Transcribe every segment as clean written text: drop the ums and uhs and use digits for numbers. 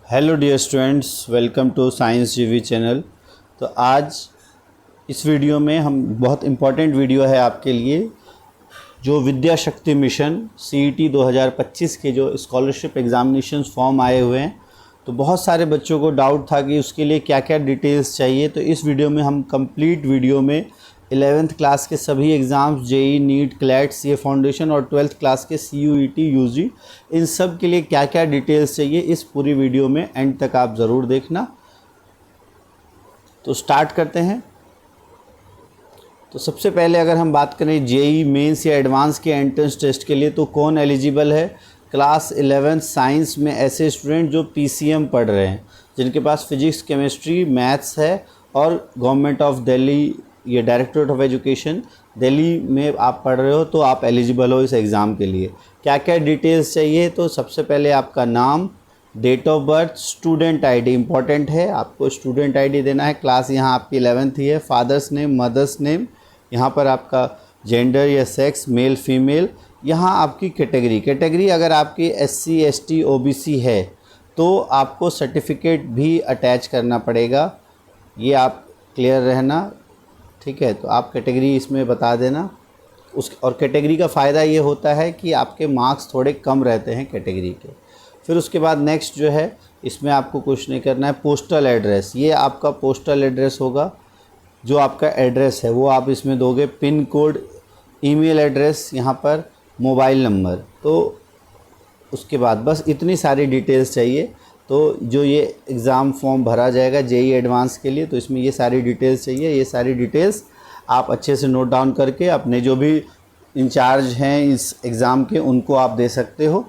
Hello dear students, welcome to science GV channel. तो आज इस वीडियो में हम बहुत इम्पॉर्टेंट वीडियो है आपके लिए। जो विद्या शक्ति मिशन CET 2025 के जो स्कॉलरशिप एग्ज़ामिनेशंस फॉर्म आए हुए हैं, तो बहुत सारे बच्चों को डाउट था कि उसके लिए क्या क्या डिटेल्स चाहिए। तो इस वीडियो में हम कंप्लीट वीडियो में 11th क्लास के सभी exams, JEE, NEET, CLAT, CA foundation और 12th क्लास के CUET, UG, इन सब के लिए क्या क्या डिटेल्स चाहिए, इस पूरी वीडियो में एंड तक आप ज़रूर देखना। तो स्टार्ट करते हैं। तो सबसे पहले अगर हम बात करें जेई मेंस या एडवांस के एंट्रेंस टेस्ट के लिए, तो कौन एलिजिबल है? क्लास 11th साइंस में ऐसे स्टूडेंट जो PCM पढ़ रहे हैं, जिनके पास फिजिक्स, केमिस्ट्री, मैथ्स है और गवर्नमेंट ऑफ दिल्ली, ये डायरेक्टरेट ऑफ एजुकेशन दिल्ली में आप पढ़ रहे हो, तो आप एलिजिबल हो इस एग्ज़ाम के लिए। क्या क्या डिटेल्स चाहिए? तो सबसे पहले आपका नाम, date of birth, student ID important है, आपको स्टूडेंट ID देना है। क्लास यहाँ आपकी 11th ही है। फादर्स नेम, मदर्स नेम, यहाँ पर आपका जेंडर या सेक्स, मेल फीमेल, यहाँ आपकी कैटेगरी अगर आपकी SC ST OBC है तो आपको सर्टिफिकेट भी अटैच करना पड़ेगा, ये आप क्लियर रहना, ठीक है। तो आप कैटेगरी इसमें बता देना। और कैटेगरी का फ़ायदा ये होता है कि आपके मार्क्स थोड़े कम रहते हैं कैटेगरी के। फिर उसके बाद नेक्स्ट जो है, इसमें आपको कुछ नहीं करना है। पोस्टल एड्रेस, ये आपका पोस्टल एड्रेस होगा, जो आपका एड्रेस है वो आप इसमें दोगे। पिन कोड, ईमेल एड्रेस, यहाँ पर मोबाइल नंबर। तो उसके बाद बस इतनी सारी डिटेल्स चाहिए। तो जो ये एग्ज़ाम फॉर्म भरा जाएगा जेई एडवांस के लिए, तो इसमें ये सारी डिटेल्स चाहिए। ये सारी डिटेल्स आप अच्छे से नोट डाउन करके अपने जो भी इंचार्ज हैं इस एग्ज़ाम के, उनको आप दे सकते हो।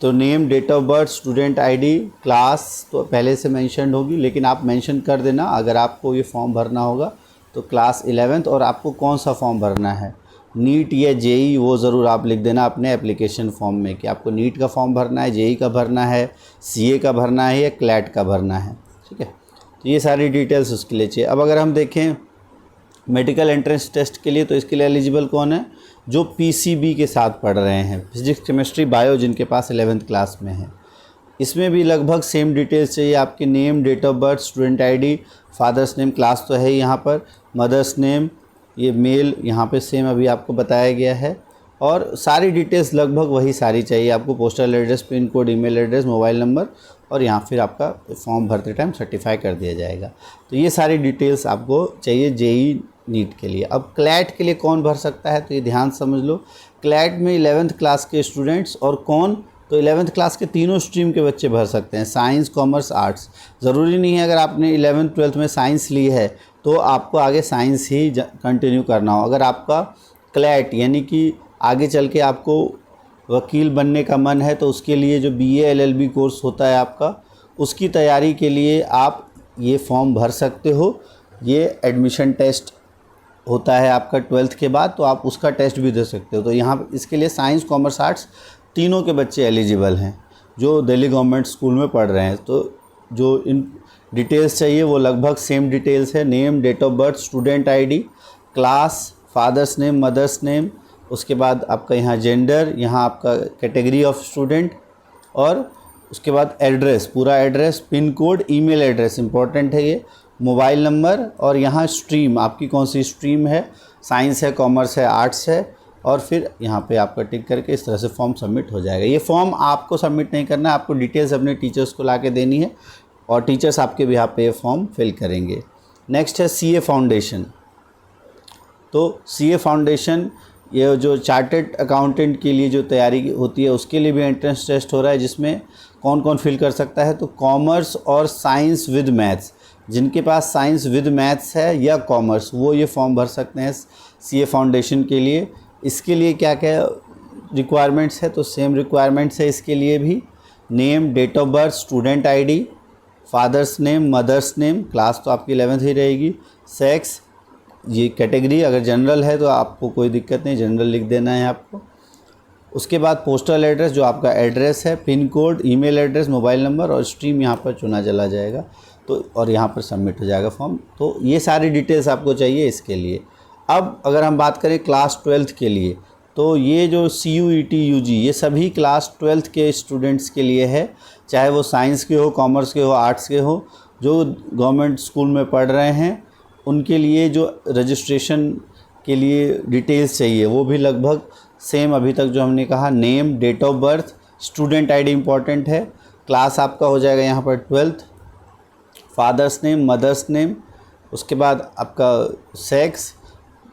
तो name, date of birth, student ID, class तो पहले से मेंशन होगी, लेकिन आप मेंशन कर देना अगर आपको ये फॉर्म भरना होगा तो क्लास 11th, और आपको कौन सा फॉर्म भरना है, नीट या जेई, वो ज़रूर आप लिख देना अपने एप्लीकेशन फॉर्म में कि आपको नीट का फॉर्म भरना है, जेई का भरना है, CA का भरना है या क्लैट का भरना है, ठीक है। तो ये सारी डिटेल्स उसके लिए चाहिए। अब अगर हम देखें मेडिकल एंट्रेंस टेस्ट के लिए, तो इसके लिए एलिजिबल कौन है? जो PCB के साथ पढ़ रहे हैं, फिजिक्स, केमिस्ट्री, बायो, जिनके पास 11th क्लास में है। इसमें भी लगभग सेम डिटेल्स चाहिए आपके। Name, date of birth, student ID, father's name, class तो है यहाँ पर, मदर्स नेम, ये मेल, यहाँ पे सेम अभी आपको बताया गया है। और सारी डिटेल्स लगभग वही सारी चाहिए आपको। Postal address, pin code, email address, mobile number, और यहाँ फिर आपका फॉर्म भरते टाइम सर्टिफाई कर दिया जाएगा। तो ये सारी डिटेल्स आपको चाहिए जेई नीट के लिए। अब क्लैट के लिए कौन भर सकता है, तो ये ध्यान समझ लो। क्लैट में 11th क्लास के स्टूडेंट्स और कौन, तो 11th क्लास के तीनों स्ट्रीम के बच्चे भर सकते हैं, साइंस, कॉमर्स, आर्ट्स। ज़रूरी नहीं है अगर आपने 11th 12th में साइंस ली है तो आपको आगे साइंस ही कंटिन्यू करना हो। अगर आपका क्लैट यानी कि आगे चल के आपको वकील बनने का मन है, तो उसके लिए जो BA LLB कोर्स होता है आपका, उसकी तैयारी के लिए आप ये फॉर्म भर सकते हो। ये एडमिशन टेस्ट होता है आपका 12th के बाद, तो आप उसका टेस्ट भी दे सकते हो। तो यहाँ इसके लिए साइंस, कॉमर्स, आर्ट्स तीनों के बच्चे एलिजिबल हैं जो दिल्ली गवर्नमेंट स्कूल में पढ़ रहे हैं। तो जो इन डिटेल्स चाहिए वो लगभग सेम डिटेल्स है। Name, date of birth, student ID, class, father's name, mother's name, उसके बाद आपका यहाँ जेंडर, यहाँ आपका कैटेगरी ऑफ स्टूडेंट, और उसके बाद एड्रेस, पूरा address, pin code, email address important है ये, मोबाइल नंबर, और यहाँ स्ट्रीम आपकी कौन सी स्ट्रीम है, साइंस है, कॉमर्स है, आर्ट्स है, और फिर यहाँ पे आपका टिक करके इस तरह से फॉर्म सबमिट हो जाएगा। ये फॉर्म आपको सबमिट नहीं करना है, आपको डिटेल्स अपने टीचर्स को ला के देनी है, और टीचर्स आपके बिहाफ पे ये फॉर्म फिल करेंगे। नेक्स्ट है CA फाउंडेशन। तो CA फाउंडेशन, ये जो चार्टर्ड अकाउंटेंट के लिए जो तैयारी होती है, उसके लिए भी एंट्रेंस टेस्ट हो रहा है, जिसमें कौन कौन फिल कर सकता है, तो कॉमर्स और साइंस विद मैथ्स, जिनके पास साइंस विद मैथ्स है या कॉमर्स, वो ये फॉर्म भर सकते हैं CA फाउंडेशन के लिए। इसके लिए क्या क्या रिक्वायरमेंट्स है, तो सेम रिक्वायरमेंट्स है इसके लिए भी। Name, date of birth, student ID, father's name, mother's name, class तो आपकी 11th ही रहेगी, सेक्स, ये कैटेगरी अगर जनरल है तो आपको कोई दिक्कत नहीं, जनरल लिख देना है आपको। उसके बाद पोस्टल एड्रेस, जो आपका एड्रेस है, pin code, email address, mobile number, और स्ट्रीम यहाँ पर चुना चला जाएगा, तो और यहाँ पर सबमिट हो जाएगा फॉर्म। तो ये सारी डिटेल्स आपको चाहिए इसके लिए। अब अगर हम बात करें क्लास 12th के लिए, तो ये जो CUET UG ये सभी क्लास 12th के स्टूडेंट्स के लिए है, चाहे वो साइंस के हो, कॉमर्स के हो, आर्ट्स के हो, जो गवर्नमेंट स्कूल में पढ़ रहे हैं उनके लिए जो रजिस्ट्रेशन के लिए डिटेल्स चाहिए वो भी लगभग सेम अभी तक जो हमने कहा, name, date of birth, student ID important है, क्लास आपका हो जाएगा यहाँ पर 12th, fathers name, mother's name, उसके बाद आपका सेक्स,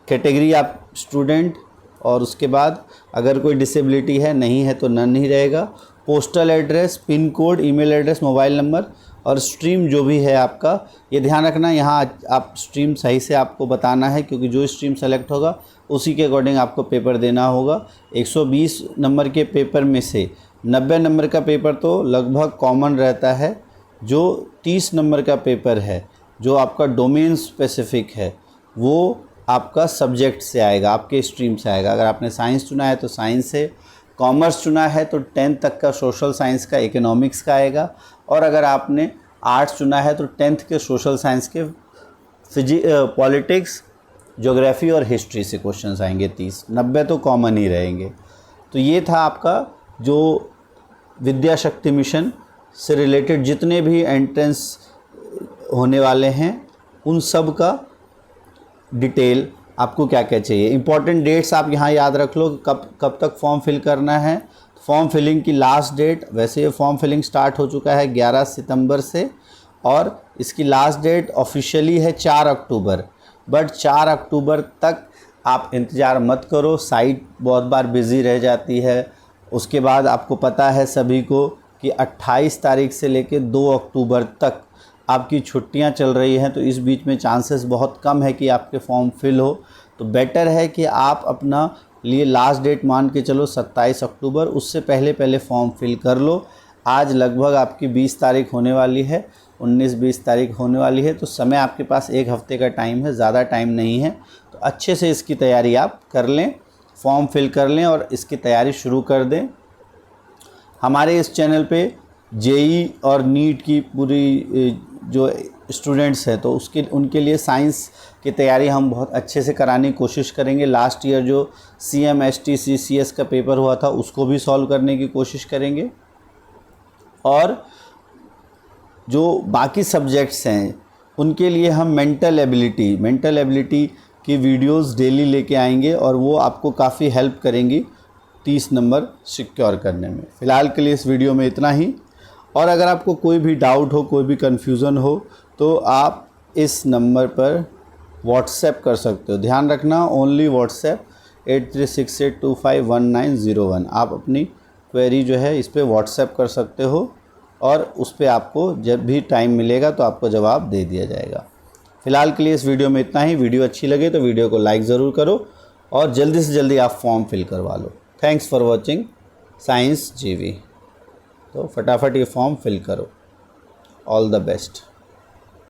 कैटेगरी आप स्टूडेंट, और उसके बाद अगर कोई डिसेबिलिटी है, नहीं है तो नन ही रहेगा, postal address, pin code, email address, mobile number, और स्ट्रीम जो भी है आपका, ये ध्यान रखना यहाँ आप स्ट्रीम सही से आपको बताना है, क्योंकि जो स्ट्रीम सेलेक्ट होगा उसी के अकॉर्डिंग आपको पेपर देना होगा। 120 नंबर के पेपर में से 90 नंबर का पेपर तो लगभग कॉमन रहता है, जो 30 नंबर का पेपर है जो आपका डोमेन स्पेसिफिक है वो आपका सब्जेक्ट से आएगा, आपके स्ट्रीम से आएगा। अगर आपने साइंस चुना है तो साइंस से, कॉमर्स चुना है तो 10th तक का सोशल साइंस का, इकोनॉमिक्स का आएगा, और अगर आपने आर्ट्स चुना है तो 10th के सोशल साइंस के पॉलिटिक्स, ज्योग्राफी और हिस्ट्री से क्वेश्चंस आएंगे 30, 90 तो कॉमन ही रहेंगे। तो ये था आपका जो विद्या शक्ति मिशन से रिलेटेड जितने भी एंट्रेंस होने वाले हैं उन सब का डिटेल, आपको क्या क्या चाहिए। इंपॉर्टेंट डेट्स आप यहाँ याद रख लो, कब तक फॉर्म फिल करना है। फॉर्म फिलिंग की लास्ट डेट, वैसे ये फॉर्म फिलिंग स्टार्ट हो चुका है 11 सितंबर से, और इसकी लास्ट डेट ऑफिशियली है 4 अक्टूबर, बट 4 अक्टूबर तक आप इंतज़ार मत करो, साइट बहुत बार बिज़ी रह जाती है। उसके बाद आपको पता है सभी को कि 28 तारीख से लेकर 2 अक्टूबर तक आपकी छुट्टियां चल रही हैं, तो इस बीच में चांसेस बहुत कम है कि आपके फॉर्म फिल हो। तो बेटर है कि आप अपना लिए लास्ट डेट मान के चलो 27 अक्टूबर, उससे पहले फॉर्म फिल कर लो। आज लगभग आपकी 20 तारीख होने वाली है, 19-20 तारीख होने वाली है, तो समय आपके पास 1 हफ्ते का टाइम है, ज़्यादा टाइम नहीं है। तो अच्छे से इसकी तैयारी आप कर लें, फॉर्म फिल कर लें और इसकी तैयारी शुरू कर दें। हमारे इस चैनल पे JEE और नीट की पूरी जो स्टूडेंट्स हैं तो उनके लिए साइंस की तैयारी हम बहुत अच्छे से कराने की कोशिश करेंगे। लास्ट ईयर जो CMST CCS का पेपर हुआ था उसको भी सॉल्व करने की कोशिश करेंगे, और जो बाकी सब्जेक्ट्स हैं उनके लिए हम मेंटल एबिलिटी की वीडियोस डेली लेके आएंगे, और वो आपको काफ़ी हेल्प करेंगी 30 नंबर सिक्योर करने में। फ़िलहाल के लिए इस वीडियो में इतना ही, और अगर आपको कोई भी डाउट हो, कोई भी कन्फ्यूज़न हो, तो आप इस नंबर पर व्हाट्सएप कर सकते हो। ध्यान रखना, ओनली व्हाट्सएप 8368251901। आप अपनी क्वेरी जो है इस पर व्हाट्सएप कर सकते हो, और उस पर आपको जब भी टाइम मिलेगा तो आपको जवाब दे दिया जाएगा। फ़िलहाल के लिए इस वीडियो में इतना ही। वीडियो अच्छी लगे तो वीडियो को लाइक ज़रूर करो, और जल्दी से जल्दी आप फॉर्म फिल करवा लो। Thanks for watching science GV। तो फटाफट ये फॉर्म फिल करो। All the best.